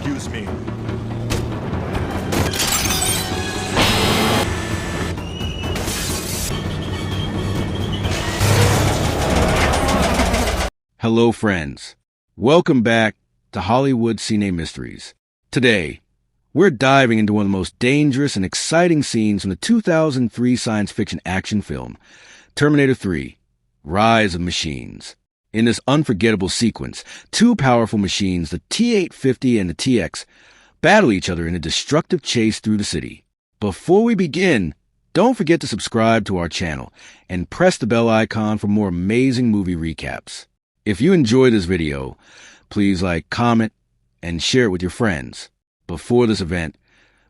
Excuse me. Hello, friends. Welcome back to Hollywood Cine Mysteries. Today, we're diving into one of the most dangerous and exciting scenes from the 2003 science fiction action film, Terminator 3, Rise of Machines. In this unforgettable sequence, two powerful machines, the T-850 and the TX, battle each other in a destructive chase through the city. Before we begin, don't forget to subscribe to our channel and press the bell icon for more amazing movie recaps. If you enjoyed this video, please like, comment, and share it with your friends. Before this event,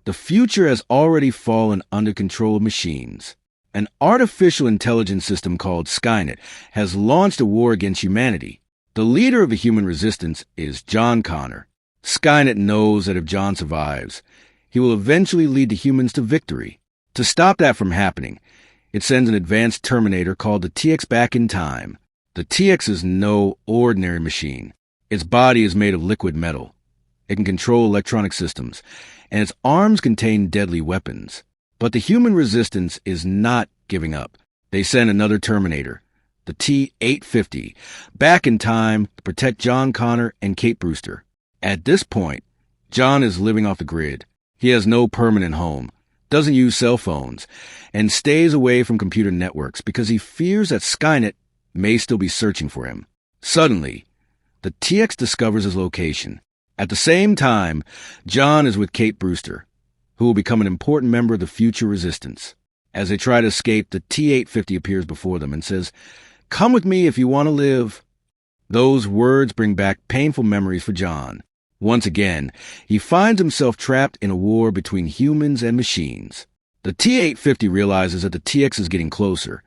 the future has already fallen under control of machines. An artificial intelligence system called Skynet has launched a war against humanity. The leader of the human resistance is John Connor. Skynet knows that if John survives, he will eventually lead the humans to victory. To stop that from happening, it sends an advanced Terminator called the TX back in time. The TX is no ordinary machine. Its body is made of liquid metal. It can control electronic systems, and its arms contain deadly weapons. But the human resistance is not giving up. They send another Terminator, the T-850, back in time to protect John Connor and Kate Brewster. At this point, John is living off the grid. He has no permanent home, doesn't use cell phones, and stays away from computer networks because he fears that Skynet may still be searching for him. Suddenly, the TX discovers his location. At the same time, John is with Kate Brewster, who will become an important member of the future resistance. As they try to escape, the T-850 appears before them and says, "Come with me if you want to live." Those words bring back painful memories for John. Once again, he finds himself trapped in a war between humans and machines. The T-850 realizes that the TX is getting closer,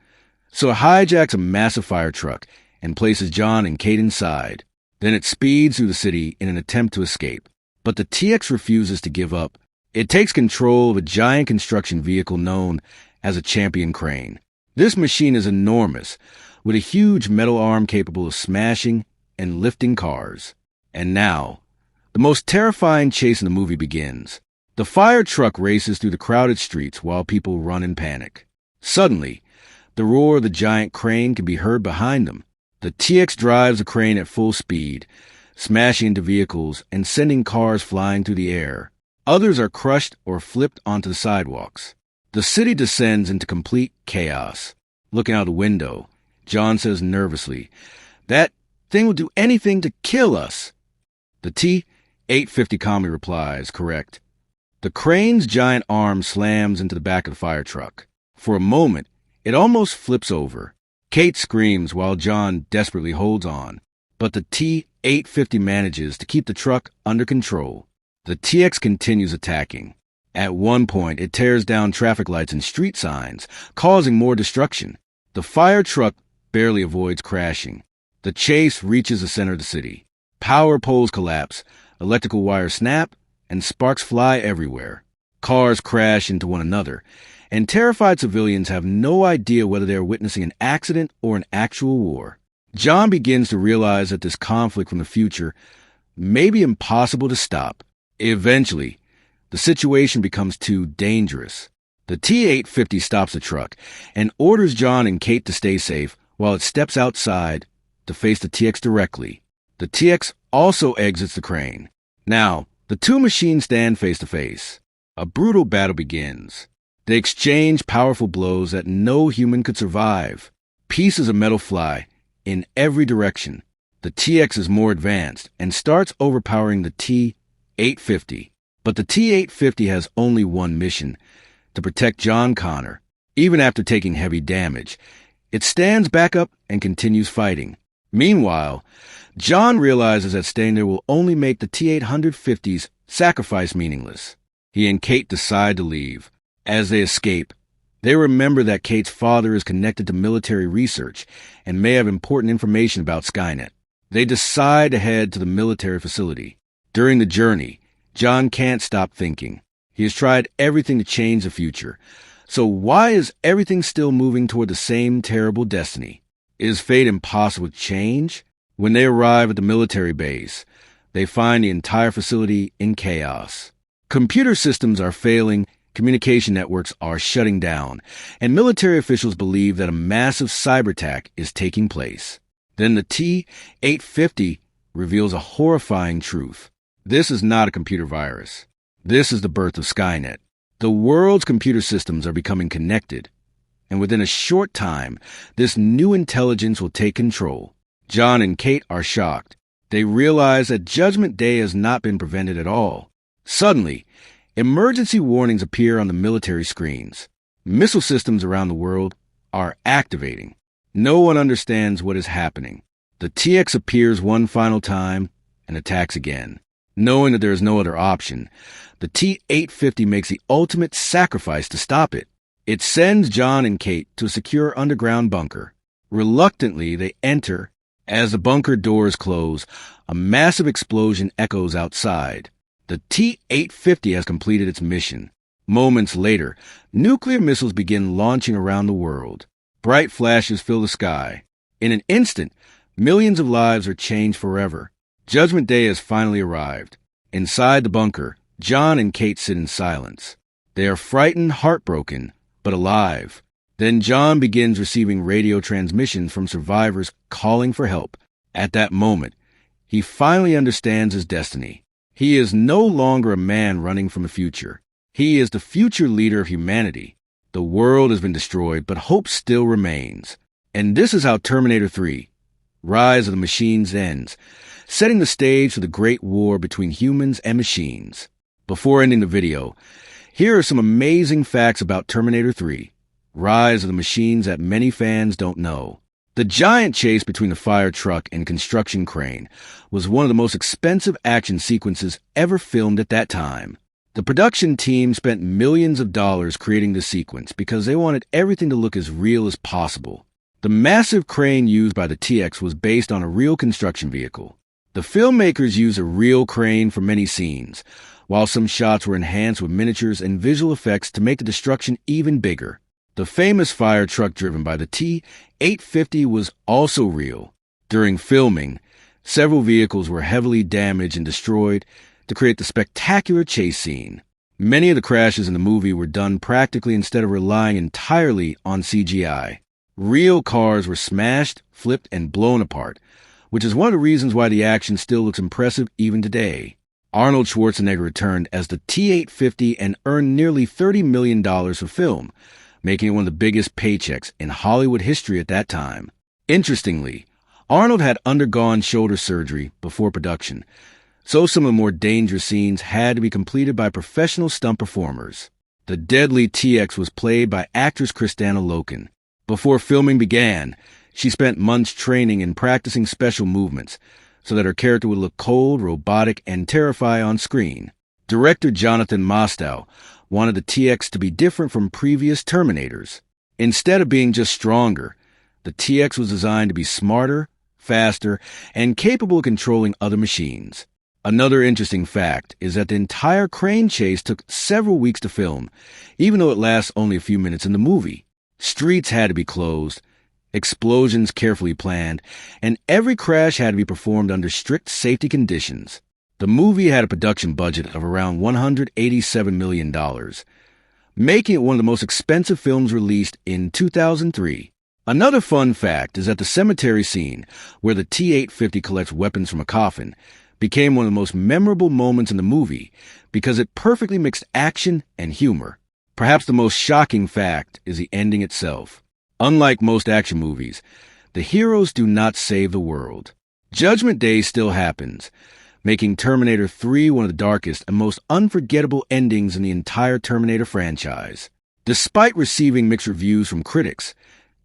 so it hijacks a massive fire truck and places John and Kate inside. Then it speeds through the city in an attempt to escape. But the TX refuses to give up. It takes control of a giant construction vehicle known as a champion crane. This machine is enormous, with a huge metal arm capable of smashing and lifting cars. And now, the most terrifying chase in the movie begins. The fire truck races through the crowded streets while people run in panic. Suddenly, the roar of the giant crane can be heard behind them. The TX drives the crane at full speed, smashing into vehicles and sending cars flying through the air. Others are crushed or flipped onto the sidewalks. The city descends into complete chaos. Looking out the window, John says nervously, "That thing will do anything to kill us." The T-850 calmly replies, "Correct." The crane's giant arm slams into the back of the fire truck. For a moment, it almost flips over. Kate screams while John desperately holds on, but the T-850 manages to keep the truck under control. The TX continues attacking. At one point, it tears down traffic lights and street signs, causing more destruction. The fire truck barely avoids crashing. The chase reaches the center of the city. Power poles collapse, electrical wires snap, and sparks fly everywhere. Cars crash into one another, and terrified civilians have no idea whether they are witnessing an accident or an actual war. John begins to realize that this conflict from the future may be impossible to stop. Eventually, the situation becomes too dangerous. The T-850 stops the truck and orders John and Kate to stay safe while it steps outside to face the TX directly. The TX also exits the crane. Now, the two machines stand face to face. A brutal battle begins. They exchange powerful blows that no human could survive. Pieces of metal fly in every direction. The TX is more advanced and starts overpowering the T-850. But the T-850 has only one mission: to protect John Connor. Even after taking heavy damage, it stands back up and continues fighting. Meanwhile, John realizes that staying there will only make the T-850's sacrifice meaningless. He and Kate decide to leave. As they escape, they remember that Kate's father is connected to military research and may have important information about Skynet. They decide to head to the military facility. During the journey, John can't stop thinking. He has tried everything to change the future. So why is everything still moving toward the same terrible destiny? Is fate impossible to change? When they arrive at the military base, They find the entire facility in chaos. Computer systems are failing, communication networks are shutting down, and military officials believe that a massive cyber attack is taking place. Then the T-850 reveals a horrifying truth. This is not a computer virus. This is the birth of Skynet. The world's computer systems are becoming connected, and within a short time, this new intelligence will take control. John and Kate are shocked. They realize that Judgment Day has not been prevented at all. Suddenly, emergency warnings appear on the military screens. Missile systems around the world are activating. No one understands what is happening. The TX appears one final time and attacks again. Knowing that there is no other option, the T-850 makes the ultimate sacrifice to stop it. It sends John and Kate to a secure underground bunker. Reluctantly, they enter. As the bunker doors close, a massive explosion echoes outside. The T-850 has completed its mission. Moments later, nuclear missiles begin launching around the world. Bright flashes fill the sky. In an instant, millions of lives are changed forever. Judgment Day has finally arrived. Inside the bunker, John and Kate sit in silence. They are frightened, heartbroken, but alive. Then John begins receiving radio transmissions from survivors calling for help. At that moment, he finally understands his destiny. He is no longer a man running from the future. He is the future leader of humanity. The world has been destroyed, but hope still remains. And this is how Terminator 3, Rise of the Machines ends, setting the stage for the great war between humans and machines. Before ending the video, here are some amazing facts about Terminator 3, Rise of the Machines that many fans don't know. The giant chase between the fire truck and construction crane was one of the most expensive action sequences ever filmed at that time. The production team spent millions of dollars creating this sequence because they wanted everything to look as real as possible. The massive crane used by the TX was based on a real construction vehicle. The filmmakers used a real crane for many scenes, while some shots were enhanced with miniatures and visual effects to make the destruction even bigger. The famous fire truck driven by the T-850 was also real. During filming, several vehicles were heavily damaged and destroyed to create the spectacular chase scene. Many of the crashes in the movie were done practically instead of relying entirely on CGI. Real cars were smashed, flipped, and blown apart, which is one of the reasons why the action still looks impressive even today. Arnold Schwarzenegger returned as the T-850 and earned nearly $30 million for film, making it one of the biggest paychecks in Hollywood history at that time. Interestingly, Arnold had undergone shoulder surgery before production, so some of the more dangerous scenes had to be completed by professional stunt performers. The deadly TX was played by actress Kristanna Loken. Before filming began, she spent months training and practicing special movements so that her character would look cold, robotic, and terrifying on screen. Director Jonathan Mostow wanted the TX to be different from previous Terminators. Instead of being just stronger, the TX was designed to be smarter, faster, and capable of controlling other machines. Another interesting fact is that the entire crane chase took several weeks to film, even though it lasts only a few minutes in the movie. Streets had to be closed, explosions carefully planned, and every crash had to be performed under strict safety conditions. The movie had a production budget of around $187 million, making it one of the most expensive films released in 2003. Another fun fact is that the cemetery scene, where the T-850 collects weapons from a coffin, became one of the most memorable moments in the movie because it perfectly mixed action and humor. Perhaps the most shocking fact is the ending itself. Unlike most action movies, the heroes do not save the world. Judgment Day still happens, making Terminator 3 one of the darkest and most unforgettable endings in the entire Terminator franchise. Despite receiving mixed reviews from critics,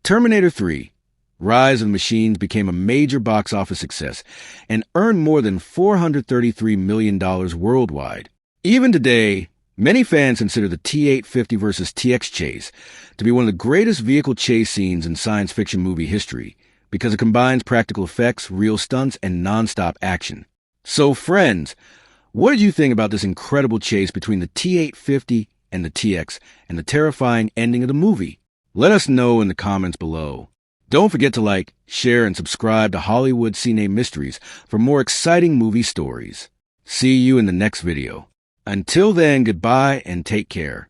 Terminator 3, Rise of the Machines became a major box office success and earned more than $433 million worldwide. Even today, many fans consider the T-850 versus TX chase to be one of the greatest vehicle chase scenes in science fiction movie history because it combines practical effects, real stunts, and non-stop action. So friends, what did you think about this incredible chase between the T-850 and the TX and the terrifying ending of the movie? Let us know in the comments below. Don't forget to like, share, and subscribe to Hollywood Cine Mysteries for more exciting movie stories. See you in the next video. Until then, goodbye and take care.